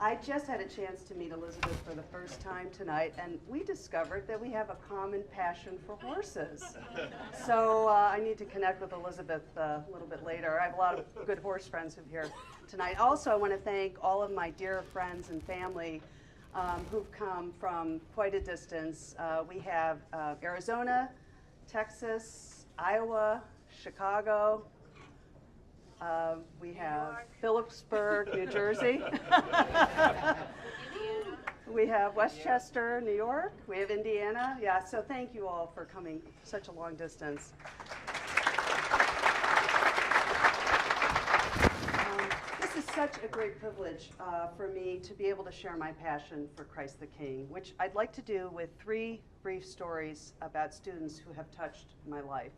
I just had a chance to meet Elizabeth for the first time tonight, and we discovered that we have a common passion for horses. So I need to connect with Elizabeth a little bit later. I have a lot of good horse friends who are here tonight. Also, I want to thank all of my dear friends and family who've come from quite a distance. We have Arizona, Texas, Iowa, Chicago. We have Phillipsburg, New Jersey. We have Westchester, New York. We have Indiana. Yeah, so thank you all for coming such a long distance. This is such a great privilege for me to be able to share my passion for Christ the King, which I'd like to do with 3 brief stories about students who have touched my life.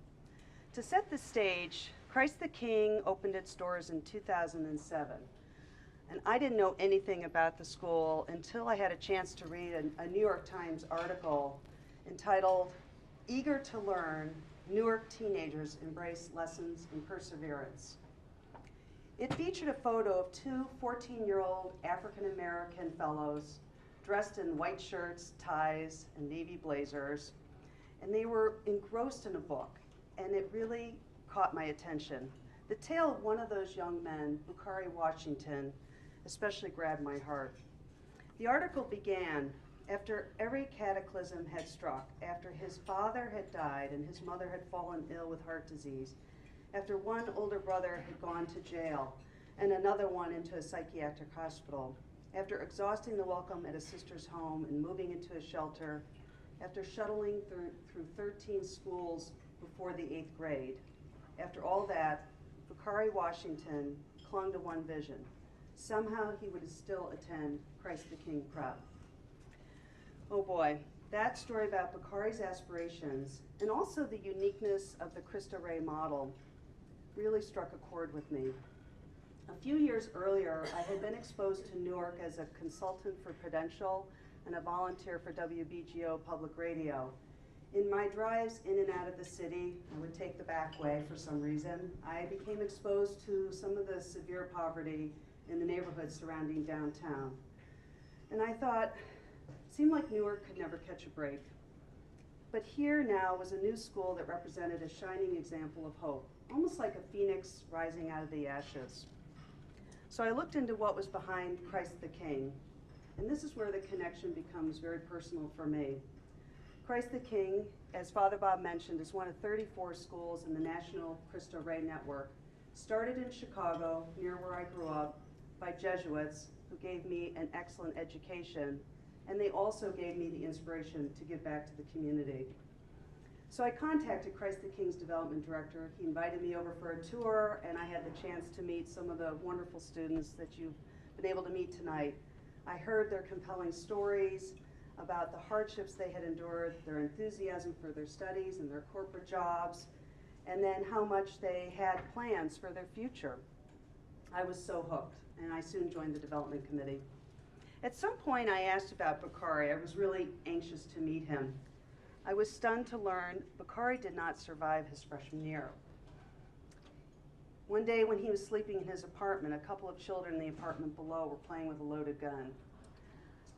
To set the stage, Christ the King opened its doors in 2007. And I didn't know anything about the school until I had a chance to read a New York Times article entitled, "Eager to Learn, Newark Teenagers Embrace Lessons in Perseverance." It featured a photo of 2 14-year-old African-American fellows dressed in white shirts, ties, and navy blazers, and they were engrossed in a book, and it really caught my attention. The tale of one of those young men, Bukhari Washington, especially grabbed my heart. The article began after every cataclysm had struck, after his father had died and his mother had fallen ill with heart disease, after one older brother had gone to jail and another one into a psychiatric hospital, after exhausting the welcome at a sister's home and moving into a shelter, after shuttling through 13 schools before the 8th grade. After all that, Bukhari Washington clung to one vision. Somehow he would still attend Christ the King Prep. Oh boy, that story about Bukhari's aspirations and also the uniqueness of the Cristo Rey model really struck a chord with me. A few years earlier, I had been exposed to Newark as a consultant for Prudential and a volunteer for WBGO Public Radio. In my drives in and out of the city, I would take the back way for some reason. I became exposed to some of the severe poverty in the neighborhoods surrounding downtown. And I thought, it seemed like Newark could never catch a break. But here now was a new school that represented a shining example of hope, almost like a phoenix rising out of the ashes. So I looked into what was behind Christ the King, and this is where the connection becomes very personal for me. Christ the King, as Father Bob mentioned, is one of 34 schools in the National Cristo Rey Network, started in Chicago, near where I grew up, by Jesuits who gave me an excellent education, and they also gave me the inspiration to give back to the community. So I contacted Christ the King's development director. He invited me over for a tour, and I had the chance to meet some of the wonderful students that you've been able to meet tonight. I heard their compelling stories about the hardships they had endured, their enthusiasm for their studies and their corporate jobs, and then how much they had plans for their future. I was so hooked, and I soon joined the development committee. At some point, I asked about Bukhari. I was really anxious to meet him. I was stunned to learn Bukhari did not survive his freshman year. One day when he was sleeping in his apartment, a couple of children in the apartment below were playing with a loaded gun.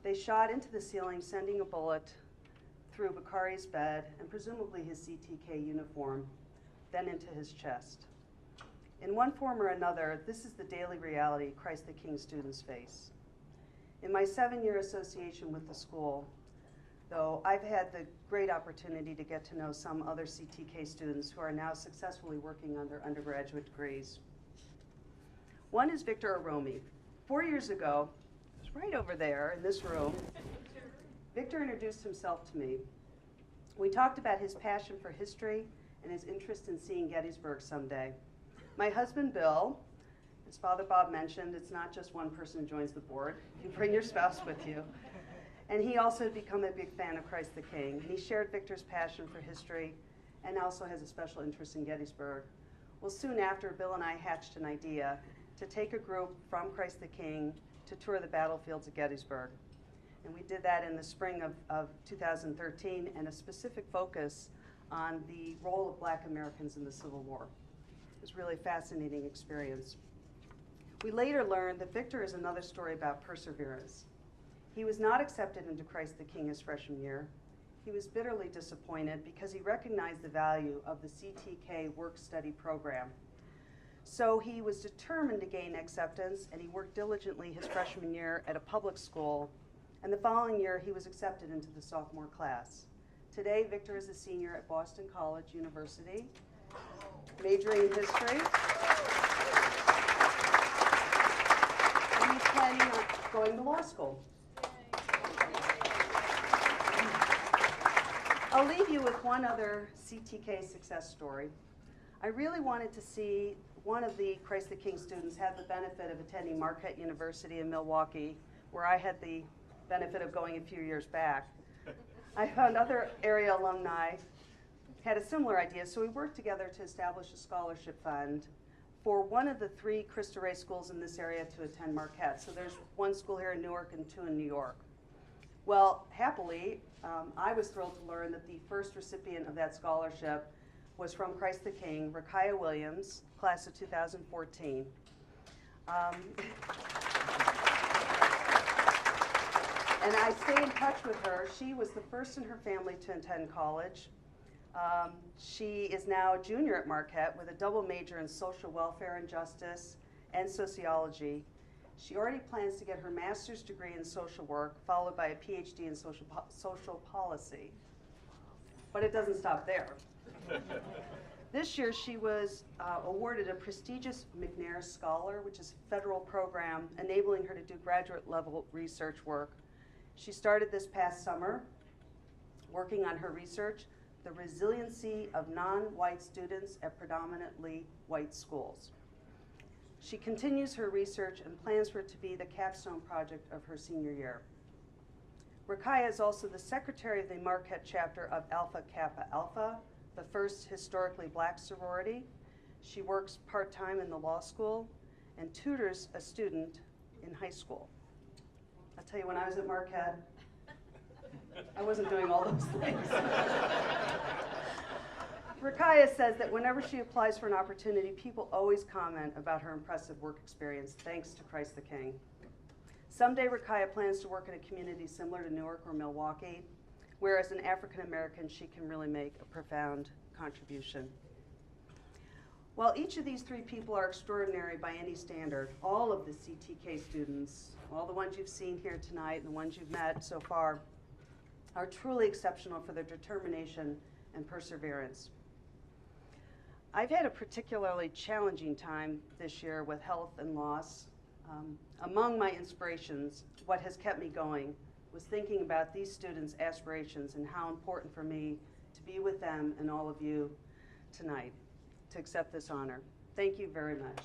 They shot into the ceiling, sending a bullet through Bukhari's bed and presumably his CtK uniform, then into his chest. In one form or another, this is the daily reality Christ the King students face. In my 7-year association with the school, though, I've had the great opportunity to get to know some other CtK students who are now successfully working on their undergraduate degrees. One is Victor Aromi. 4 years ago, right over there in this room, Victor introduced himself to me. We talked about his passion for history and his interest in seeing Gettysburg someday. My husband, Bill, as Father Bob mentioned, it's not just one person who joins the board. You bring your spouse with you. And he also had become a big fan of Christ the King. And he shared Victor's passion for history and also has a special interest in Gettysburg. Well, soon after, Bill and I hatched an idea to take a group from Christ the King to tour the battlefields of Gettysburg. And we did that in the spring of 2013, and a specific focus on the role of Black Americans in the Civil War. It was really a fascinating experience. We later learned that Victor is another story about perseverance. He was not accepted into Christ the King his freshman year. He was bitterly disappointed because he recognized the value of the CtK work-study program. So he was determined to gain acceptance, and he worked diligently his freshman year at a public school, and the following year he was accepted into the sophomore class. Today, Victor is a senior at Boston College University, majoring in history. And he's planning on going to law school. I'll leave you with one other CtK success story. I really wanted to see one of the Christ the King students have the benefit of attending Marquette University in Milwaukee, where I had the benefit of going a few years back. I found other area alumni had a similar idea, so we worked together to establish a scholarship fund for one of the 3 Christ Ray schools in this area to attend Marquette. So there's 1 school here in Newark and 2 in New York. Well, happily, I was thrilled to learn that the first recipient of that scholarship was from Christ the King, Rakaya Williams, class of 2014. And I stay in touch with her. She was the first in her family to attend college. She is now a junior at Marquette with a double major in social welfare and justice and sociology. She already plans to get her master's degree in social work, followed by a PhD in social policy. But it doesn't stop there. This year, she was awarded a prestigious McNair Scholar, which is a federal program enabling her to do graduate-level research work. She started this past summer working on her research, the resiliency of non-white students at predominantly white schools. She continues her research and plans for it to be the capstone project of her senior year. Rakaya is also the secretary of the Marquette chapter of Alpha Kappa Alpha, the first historically black sorority. She works part-time in the law school and tutors a student in high school. I'll tell you, when I was at Marquette, I wasn't doing all those things. Rakaya says that whenever she applies for an opportunity, people always comment about her impressive work experience, thanks to Christ the King. Someday, Rakaya plans to work in a community similar to Newark or Milwaukee, where as an African American, she can really make a profound contribution. While each of these 3 people are extraordinary by any standard, all of the CtK students, all the ones you've seen here tonight and the ones you've met so far, are truly exceptional for their determination and perseverance. I've had a particularly challenging time this year with health and loss. Among my inspirations, what has kept me going was thinking about these students' aspirations and how important for me to be with them and all of you tonight to accept this honor. Thank you very much.